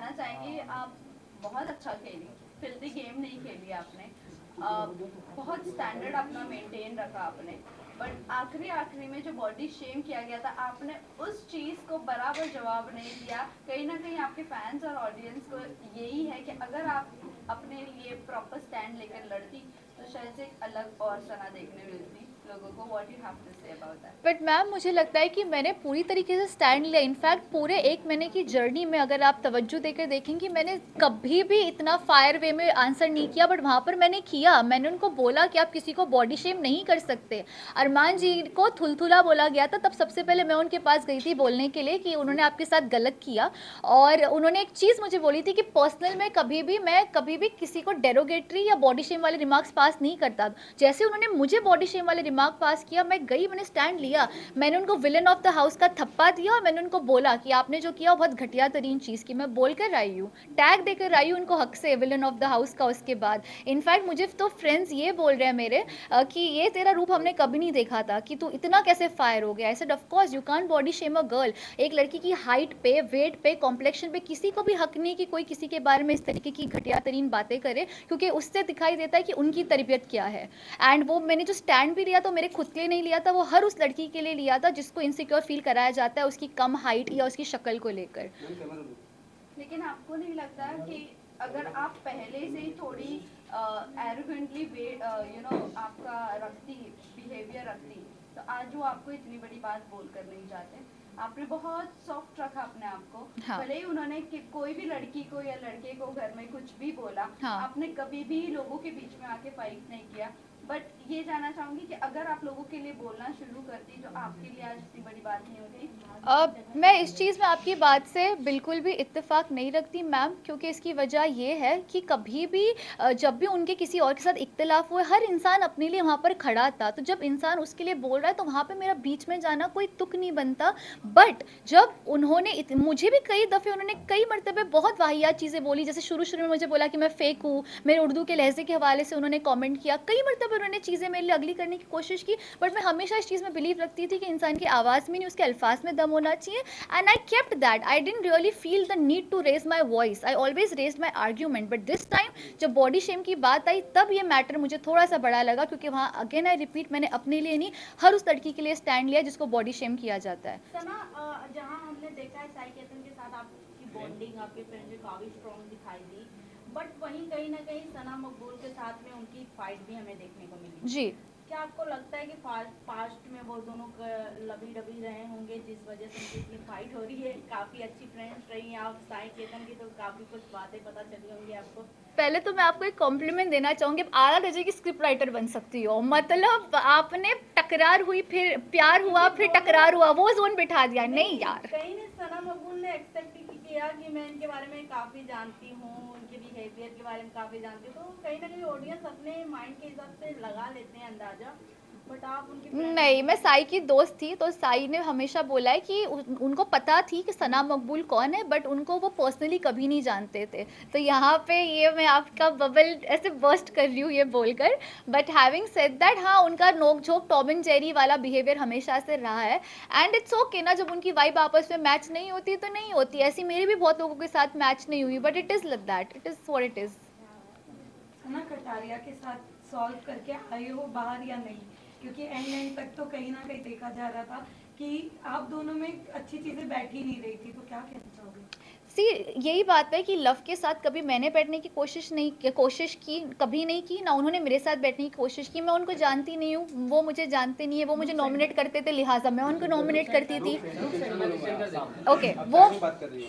कहना चाहेंगे आप बहुत अच्छा खेली, फिल्दी गेम नहीं खेली आपने, बहुत स्टैंडर्ड अपना मेंटेन रखा आपने, बट आखिरी आखिरी में जो बॉडी शेम किया गया था आपने उस चीज़ को बराबर जवाब नहीं दिया। कहीं ना कहीं आपके फैंस और ऑडियंस को यही है कि अगर आप अपने लिए प्रॉपर स्टैंड लेकर लड़ती तो शायद से एक अलग और सना देखने मिलती लोगों को। What you have to say about that? But ma'am मुझे लगता है कि मैंने पूरी तरीके से स्टैंड लिया। इनफैक्ट पूरे 1 महीने की जर्नी में अगर आप तवज्जो देकर देखेंगे, मैंने कभी भी इतना फायर वे में आंसर नहीं किया, बट वहाँ पर मैंने किया। मैंने उनको बोला कि आप किसी को बॉडी शेम नहीं कर सकते। अरमान जी को थुलथुला बोला गया था, तब सबसे पहले मैं उनके पास गई थी बोलने के लिए कि उन्होंने आपके साथ गलत किया। और उन्होंने एक चीज़ मुझे बोली थी कि पर्सनल में मैं कभी भी किसी को डेरोगेटरी या बॉडी शेम वाले रिमार्क्स पास नहीं करता। जैसे उन्होंने मुझे बॉडी शेम वाले रिमार्क पास किया, मैं गई, मैंने स्टैंड लिया। मैंने उनको विलन ऑफ द हाउस का थप्पा दिया और मैंने उनको बोला कि आपने जो किया वो बहुत घटिया तरीन चीज़ की। मैं बोल कर आई हूँ, टैग देकर आई हूँ उनको हक से, विलन ऑफ द हाउस का। उसके बाद इनफैक्ट मुझे तो फ्रेंड्स ये बोल रहे हैं मेरे कि ये तेरा रूप हमने कभी नहीं देखा था, कि तू इतना कैसे फायर हो गया। I said of course you can't body shame a girl. एक लड़की की हाइट पे, वेट पे, कॉम्प्लेक्शन पे किसी को भी हक नहीं कि कोई किसी के बारे में इस तरीके की घटिया तरीन बातें करे, क्योंकि उससे दिखाई देता है कि उनकी तरबियत क्या है। एंड वो मैंने जो स्टैंड भी लिया तो मेरे खुद के लिए नहीं लिया था, वो हर उस लड़की के लिए लिया था जिसको इनसिक्योर फील कराया जाता है उसकी कम हाइट या उसकी शक्ल को लेकर। लेकिन आपको नहीं लगता कि अगर आप पहले से ही थोड़ी एरोगेंटली आपका रखती बिहेवियर रखती तो आज वो आपको इतनी बड़ी बात बोल कर नहीं जाते। आपने बहुत सॉफ्ट रखा अपने आप को। हाँ भले ही उन्होंने कोई भी लड़की को या लड़के को घर में कुछ भी बोला, हाँ। आपने कभी भी लोगों के बीच में आके फाइट नहीं किया। बट ये जानना चाहूंगी कि अगर आप लोगों के लिए बोलना शुरू करती तो आपके लिए आज इतनी बड़ी बात नहीं होती। मैं इस चीज़ में आपकी बात से बिल्कुल भी इत्तेफाक नहीं रखती मैम, क्योंकि इसकी वजह ये है कि कभी भी जब भी उनके किसी और के साथ इख्तिलाफ हुए, हर इंसान अपने लिए वहाँ पर खड़ा था। तो जब इंसान उसके लिए बोल रहा है तो वहाँ पे मेरा बीच में जाना कोई तुक नहीं बनता। बट जब उन्होंने मुझे भी कई दफ़े उन्होंने कई मरतबे बहुत वाहियात चीज़ें बोली, जैसे शुरू शुरू में मुझे बोला कि मैं फेक हूँ, मेरे उर्दू के लहजे के हवाले से उन्होंने कॉमेंट किया, कई मरतबे उन्होंने चीज़ें मेरे लिए अगली करने की कोशिश की। बट मैं हमेशा इस चीज़ में बिलीव रखती थी कि इंसान की आवाज़ में नहीं उसके अल्फाज में दम होना चाहिए। And I kept that. I didn't really feel the need to raise my voice, I always raise my argument. But this time जब बॉडी शेम की बात आई तब ये मैटर मुझे थोड़ा सा बड़ा लगा, क्योंकि वहाँ अगेन आई रिपीट, मैंने अपने लिए नहीं हर उस लड़की के लिए स्टैंड लिया जिसको बॉडी शेम किया जाता है। सना, जहाँ हमने देखा है साई केतन के साथ आपकी बॉन्डिंग, आपके फ्रेंडशिप काफी स्ट्रॉन्ग दिखाई दी, बट वहीं कहीं ना कहीं सना मकबूल के साथ में उनकी फाइट भी हमें देखने को मिली। जी। क्या आपको लगता है कि पास्ट में वो दोनों लबी डबी रहे होंगे जिस वजह से उनकी इतनी फाइट हो रही है? काफी अच्छी फ्रेंड्स रही हैं आप साई केतन की, तो काफी कुछ बातें पता चली होंगी आपको। पहले तो मैं आपको एक कॉम्प्लीमेंट देना चाहूँगी, आप आला दर्जे की स्क्रिप्ट राइटर बन सकती हो। मतलब आपने टकरार हुई, फिर प्यार हुआ, फिर टकरार हुआ, वो जोन बिठा दिया। नहीं यार, कहीं ने सना मकबूल ने एक्सेप्ट किया कि मैं इनके बारे में काफी जानती हूँ, उनके बिहेवियर के बारे में काफी जानती हूँ, तो कहीं ना कहीं ऑडियंस अपने माइंड के हिसाब से लगा लेते हैं अंदाजा। बट आप उनकी नहीं, मैं साई की दोस्त थी, तो साई ने हमेशा बोला है कि उनको पता थी कि सना मकबूल कौन है, बट उनको वो पर्सनली कभी नहीं जानते थे। तो यहाँ पे ये मैं आपका बबल ऐसे बर्स्ट कर रही हूँ ये बोलकर। बट हैविंग सेड दैट, हाँ उनका नोक झोंक टॉम एंड जेरी वाला बिहेवियर हमेशा से रहा है। एंड इट्स ओके ना, जब उनकी वाइब आपस में मैच नहीं होती तो नहीं होती। ऐसी मेरी भी बहुत लोगों के साथ मैच नहीं हुई, but it is like that, it is what it is. Sana, Kataria के साथ सॉल्व करके आए हो बाहर या नहीं? क्योंकि एंड तक तो कहीं ना कहीं देखा जा रहा था कि आप दोनों में अच्छी चीजें बैठ ही नहीं रही थी, तो क्या कहना चाहोगे? सी, यही बात है कि लव के साथ कभी मैंने बैठने की कोशिश की कभी नहीं की, ना उन्होंने मेरे साथ बैठने की कोशिश की। मैं उनको जानती नहीं हूँ, वो मुझे जानते नहीं है। वो मुझे नॉमिनेट करते थे, लिहाजा मैं उनको नॉमिनेट करती थी। ओके,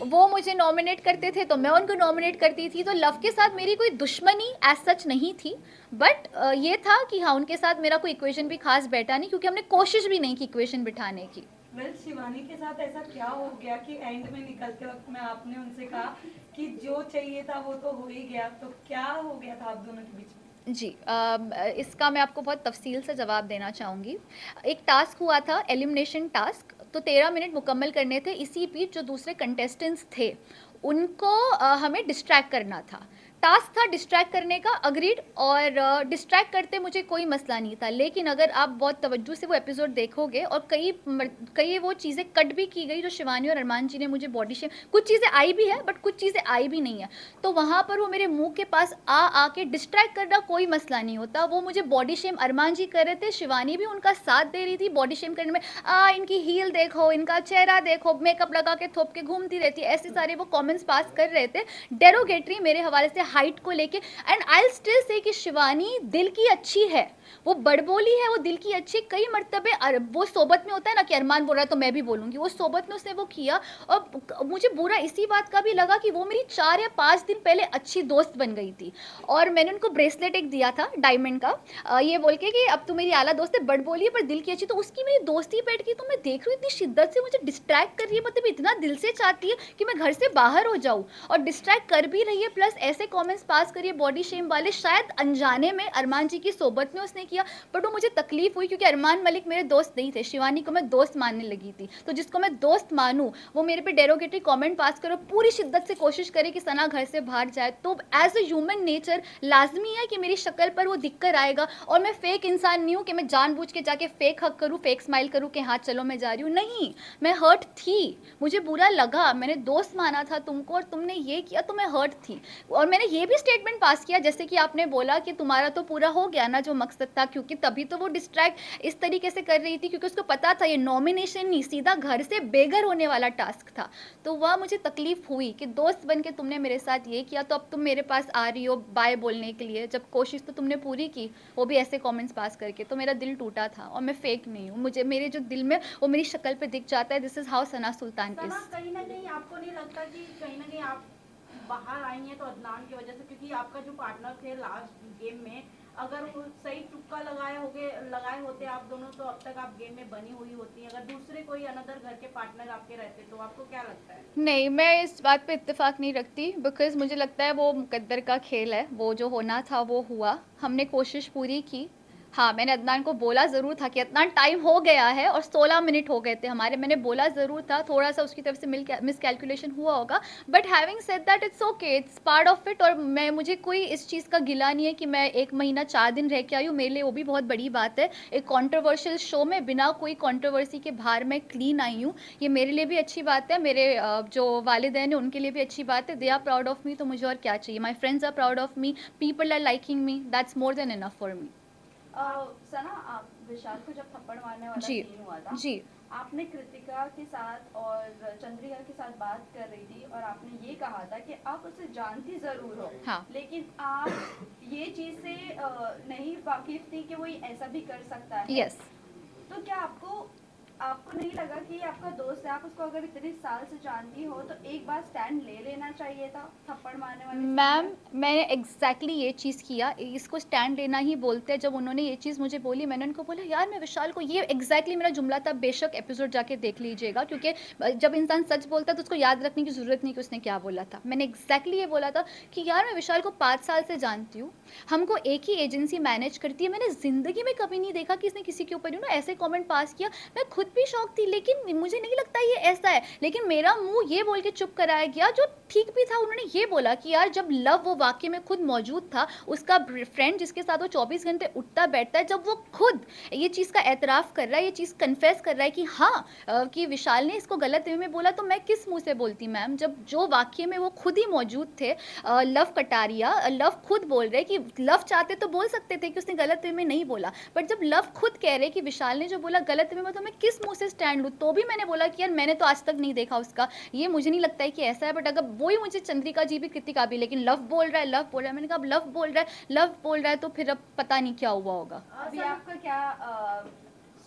वो मुझे नॉमिनेट करते थे तो मैं उनको नॉमिनेट करती थी। तो लव के साथ मेरी कोई दुश्मनी एज सच नहीं थी। बट ये था कि हाँ, उनके साथ मेरा कोई इक्वेशन भी खास बैठा नहीं, क्योंकि हमने कोशिश भी नहीं की इक्वेशन बिठाने की। वेल, शिवानी के साथ ऐसा क्या हो गया कि एंड में निकलते वक्त में आपने उनसे कहा कि जो चाहिए था वो तो हो ही गया, तो क्या हो गया था आप दोनों के बीच में? जी, इसका मैं आपको बहुत तफसील से जवाब देना चाहूँगी। एक टास्क हुआ था, एलिमिनेशन टास्क, तो 13 मिनट मुकम्मल करने थे। इसी बीच जो दूसरे कंटेस्टेंट्स थे उनको हमें डिस्ट्रैक्ट करना था। टास्क था डिस्ट्रैक्ट करने का, अग्रीड, और डिस्ट्रैक्ट करते मुझे कोई मसला नहीं था, लेकिन अगर आप बहुत तवज्जो से वो एपिसोड देखोगे और कई वो चीज़ें कट भी की गई जो शिवानी और अरमान जी ने मुझे बॉडी शेम, कुछ चीज़ें आई भी है बट कुछ चीज़ें आई भी नहीं है, तो वहाँ पर वो मेरे मुंह के पास आके डिस्ट्रैक्ट करना कोई मसला नहीं होता। वो मुझे बॉडी शेम अरमान जी कर रहे थे, शिवानी भी उनका साथ दे रही थी बॉडी शेम करने में। इनकी हील देखो, इनका चेहरा देखो, मेकअप लगा के थोप के घूमती रहती है, ऐसे सारे वो कमेंट्स पास कर रहे थे डेरोगेटरी मेरे हवाले से हाइट को लेके। एंड आई स्टिल से कि शिवानी दिल की अच्छी है, वो बड़बोली है, वो दिल की अच्छी। कई मर्तबे वो सोबत में होता है ना कि अरमान बोल रहा है तो मैं भी बोलूंगी, वो सोबत में उसने वो किया। और मुझे बुरा इसी बात का भी लगा कि वो मेरी 4 या 5 दिन पहले अच्छी दोस्त बन गई थी, और मैंने उनको ब्रेसलेट एक दिया था डायमंड का, ये बोल के कि अब तू मेरी आला दोस्त है, बड़बोली है पर दिल की अच्छी। तो उसकी मेरी दोस्ती बैठ गई, तो मैं देख रही हूँ इतनी शिद्दत से मुझे डिस्ट्रैक्ट कर रही है, मतलब इतना दिल से चाहती है कि मैं घर से बाहर हो जाऊँ, और डिस्ट्रैक्ट कर भी रही है, प्लस ऐसे कमेंट्स पास करिए बॉडी शेम वाले। शायद अनजाने में अरमान जी की सोबत में उसने किया, बट वो मुझे तकलीफ हुई क्योंकि अरमान मलिक मेरे दोस्त नहीं थे, शिवानी को मैं दोस्त मानने लगी थी। तो जिसको मैं दोस्त मानूं वो मेरे पे डेरोगेटरी कमेंट पास करो, पूरी शिद्दत से कोशिश करे कि सना घर से बाहर जाए, तो एज अ ह्यूमन नेचर लाजमी है कि मेरी शक्ल पर वो दिख कर आएगा। और मैं फेक इंसान नहीं हूँ कि मैं जानबूझ के जाके फेक हक करूँ, फेक स्माइल करूँ कि हाँ चलो मैं जा रही हूँ, नहीं। मैं हर्ट थी, मुझे बुरा लगा, मैंने दोस्त माना था तुमको और तुमने ये किया तो मैं हर्ट थी। और मैंने ये भी स्टेटमेंट पास किया जैसे कि आपने बोला कि तुम्हारा तो पूरा हो गया ना जो मकसद था, क्योंकि तभी तो वो डिस्ट्रैक्ट इस तरीके से कर रही थी क्योंकि उसको पता था ये नॉमिनेशन नहीं, सीधा घर से बेघर होने वाला टास्क था। तो वह मुझे तकलीफ हुई कि दोस्त बन के तुमने मेरे साथ ये किया, तो अब तुम मेरे पास आ रही हो बाय बोलने के लिए, जब कोशिश तो तुमने पूरी की, वो भी ऐसे कमेंट्स पास करके। तो मेरा दिल टूटा था, और मैं फेक नहीं हूँ, मुझे मेरे जो दिल में वो मेरी शक्ल पे दिख जाता है। This is how Sana Sultan is. Sana, कहीं ना कहीं आपको नहीं लगता कि कहीं ना कहीं आप बाहर आई हैं तो अदनान की वजह से, क्योंकि आपका जो पार्टनर थे लास्ट गेम में, अगर वो सही तुक्का लगाए होते आप दोनों, तो अब तक आप गेम में बनी हुई होती। अगर दूसरे कोई अनदर घर के पार्टनर आपके रहते तो आपको क्या लगता है? नहीं, मैं इस बात पे इत्तेफाक नहीं रखती, बिकॉज मुझे लगता है वो मुकद्दर का खेल है, वो जो होना था वो हुआ, हमने कोशिश पूरी की। हाँ, मैंने अदनान को बोला ज़रूर था कि अदनान टाइम हो गया है, और 16 मिनट हो गए थे हमारे, मैंने बोला ज़रूर था, थोड़ा सा उसकी तरफ से मिसकैलकुलेशन हुआ होगा, but having said that it's okay, it's part of it. और मुझे कोई इस चीज़ का गिला नहीं है कि मैं 1 महीना 4 दिन रह के आई हूँ, मेरे लिए वो भी बहुत बड़ी बात है। एक कॉन्ट्रोवर्शियल शो में बिना कोई कॉन्ट्रोवर्सी के बाहर मैं क्लीन आई हूँ, ये मेरे लिए भी अच्छी बात है, मेरे जो वालिदैन हैं उनके लिए भी अच्छी बात है। They are proud of me, तो मुझे और क्या चाहिए। My friends are proud of me, people are liking me, that's more than enough for me. Sana, आप विशाल को जब थप्पड़ मारने वाला जी सीन हुआ था, जी आपने कृतिका के साथ और चंद्रिका के साथ बात कर रही थी, और आपने ये कहा था कि आप उसे जानती जरूर हो, हाँ। लेकिन आप ये चीज से नहीं वाकिफ थी कि वो ऐसा भी कर सकता है। यस। तो क्या आपको नहीं लगा कि ये आपका दोस्त है, आप उसको अगर इतने साल से जानती हो तो एक बार स्टैंड ले लेना चाहिए था थप्पड़ मारने वाले सीन मैम, में? मैंने एग्जैक्टली ये चीज़ किया, इसको स्टैंड लेना ही बोलते हैं। जब उन्होंने ये चीज़ मुझे बोली, मैंने उनको बोला यार मैं विशाल को, ये एग्जैक्टली मेरा जुमला था, बेशक एपिसोड जाके देख लीजिएगा, क्योंकि जब इंसान सच बोलता है तो उसको याद रखने की ज़रूरत नहीं कि उसने क्या बोला था। मैंने एग्जैक्टली ये बोला था कि यार मैं विशाल को 5 साल से जानती हूँ, हमको एक ही एजेंसी मैनेज करती है, मैंने ज़िंदगी में कभी नहीं देखा कि इसने किसी के ऊपर ऐसे कॉमेंट पास किया। मैं खुद भी शौक थी, लेकिन मुझे नहीं लगता ये ऐसा है, लेकिन मेरा मुंह ये बोल के चुप कराया गया, जो ठीक भी था। उन्होंने ये बोला कि यार जब लव वो वाकई में खुद मौजूद था, उसका फ्रेंड जिसके साथ वो 24 घंटे उठता बैठता है, जब वो खुद ये चीज़ का एतराफ़ कर रहा है, ये चीज़ कन्फेस कर रहा है कि हाँ कि विशाल ने इसको गलत वे में बोला, तो मैं किस मुंह से बोलती मैम, जब जो वाकई में वो खुद ही मौजूद थे। लव कटारिया, लव खुद बोल रहे कि लव चाहते तो बोल सकते थे कि उसने गलत वे में नहीं बोला, बट जब लव खुद कह रहे कि विशाल ने जो बोला गलत वे में, तो मैं किस मुंह से स्टैंड लूँ। तो भी मैंने बोला कि यार मैंने तो आज तक नहीं देखा उसका, ये मुझे नहीं लगता है कि ऐसा है, बट अगर वही मुझे चंद्रिका जी भी कृतिका भी, लेकिन लव बोल रहा है, लव बोल रहा है, मैंने कहा अब लव बोल रहा है, लव बोल रहा है, तो फिर अब पता नहीं क्या हुआ होगा। अभी आपका क्या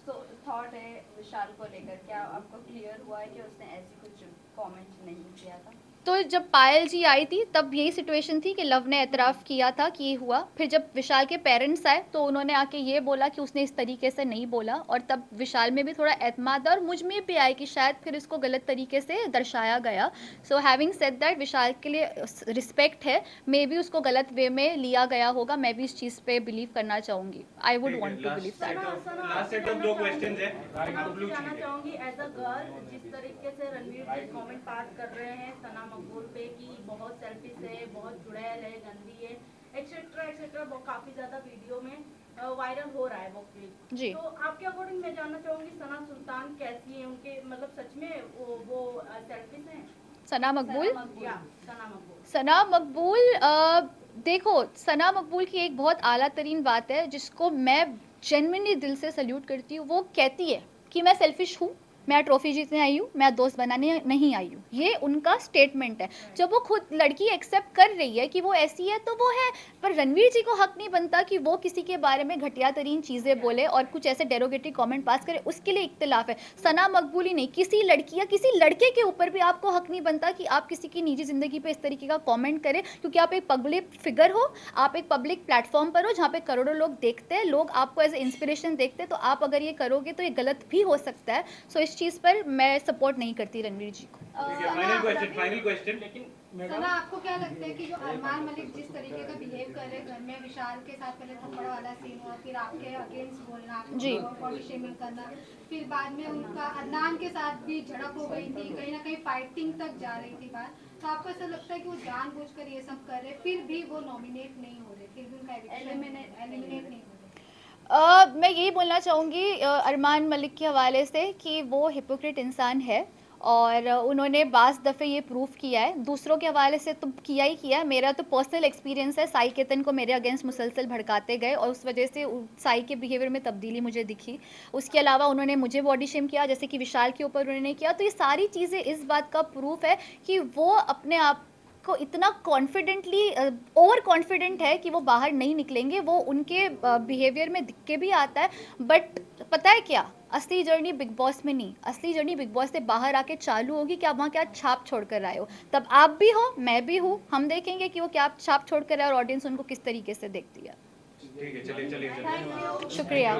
थॉट है विशाल को लेकर? क्या आपको क्लियर हुआ है कि उसने ऐसी कुछ कमेंट नहीं किया था? तो जब पायल जी आई थी तब यही सिचुएशन थी कि लव ने एतराफ़ किया था कि ये हुआ। फिर जब विशाल के पेरेंट्स आए तो उन्होंने आके ये बोला कि उसने इस तरीके से नहीं बोला, और तब विशाल में भी थोड़ा एतमाद और मुझ में भी आया कि शायद फिर इसको गलत तरीके से दर्शाया गया। सो हैविंग सेड दैट, विशाल के लिए रिस्पेक्ट है, मे भी उसको गलत वे में लिया गया होगा, मैं भी इस चीज़ पे बिलीव करना चाहूँगी। I would want to believe that. Last set of 2 questions है। आपको जानना चाहूंगी एज अ गर्ल, जिस तरीके से रणवीर जी कमेंट पास कर रहे हैं सना मकबूल पे कि बहुत सेल्फिश है, बहुत चुड़ैल है, गंदी एक्सेट्रा एक्सेट्रा काफी ज्यादा वीडियो में वायरल हो रहा है वो क्लिप। जी। तो आपके अकॉर्डिंग मैं जानना चाहूंगी सना सुल्तान कैसी है, उनके मतलब सच में वो सेल्फिश हैं? सना मकबूल। या सना मकबूल। सना मकबूल देखो, सना मकबूल की एक बहुत आला तरीन बात है जिसको मैं जेन्युइनली दिल से सल्यूट करती हूँ। वो कहती है कि मैं सेल्फिश हूँ, मैं ट्रॉफी जीतने आई हूँ, मैं दोस्त बनाने नहीं आई हूँ। ये उनका स्टेटमेंट है। जब वो खुद लड़की एक्सेप्ट कर रही है कि वो ऐसी है तो वो है, पर रणवीर जी को हक नहीं बनता कि वो किसी के बारे में घटिया तरीन चीज़ें बोले और कुछ ऐसे डेरोगेटरी कमेंट पास करे। उसके लिए इख्तिलाफ है। सना मकबूल ही नहीं, किसी लड़की या किसी लड़के के ऊपर भी आपको हक नहीं बनता कि आप किसी की निजी ज़िंदगी पे इस तरीके का कमेंट करें, क्योंकि आप एक पब्लिक फिगर हो, आप एक पब्लिक प्लेटफॉर्म पर हो जहाँ पे करोड़ों लोग देखते हैं, लोग आपको एज ए इंस्पिरेशन देखते हैं। तो आप अगर ये करोगे तो ये गलत भी हो सकता है। सो इस चीज़ पर मैं सपोर्ट नहीं करती रणवीर जी को। ठीक है, फाइनल क्वेश्चन। लेकिन सना, आपको क्या लगता है कि जो अरमान मलिक जिस तरीके का बिहेव कर रहे घर में, विशाल के साथ पहले थप्पड़ वाला सीन हुआ, फिर आपके अगेंस्ट बोलना, जी। बॉडी शेमिंग करना, फिर बाद में उनका अदनान के साथ भी झड़प हो गई थी, कहीं ना कहीं फाइटिंग तक जा रही थी बात, तो आपको ऐसा लगता है कि वो जानबूझकर ये सब कर रहे, फिर भी वो नॉमिनेट नहीं हो रहे, फिर भी उनका एलिमिनेट नहीं हो रहे? मैं यही बोलना चाहूँगी अरमान मलिक के हवाले से कि वो हिपोक्रेट इंसान है और उन्होंने बाज़ दफ़े ये प्रूफ किया है। दूसरों के हवाले से तो किया ही किया है। मेरा तो पर्सनल एक्सपीरियंस है, साई केतन को मेरे अगेंस्ट मुसलसल भड़काते गए और उस वजह से साई के बिहेवियर में तब्दीली मुझे दिखी। उसके अलावा उन्होंने मुझे बॉडी शेम किया, जैसे कि विशाल के ऊपर उन्होंने किया। तो ये सारी चीज़ें इस बात का प्रूफ है कि वो अपने आप को इतना कॉन्फिडेंटली ओवर कॉन्फिडेंट है कि वो बाहर नहीं निकलेंगे। वो उनके बिहेवियर में दिख के भी आता है। बट पता है क्या, असली जर्नी बिग बॉस में नहीं, असली जर्नी बिग बॉस से बाहर आके चालू होगी कि आप वहाँ क्या छाप छोड़ कर आए हो। तब आप भी हो, मैं भी हूँ, हम देखेंगे कि वो क्या छाप छोड़ कर आए और ऑडियंस उनको किस तरीके से देखती है। ठीक है, चलिए चलिए चलिए। शुक्रिया।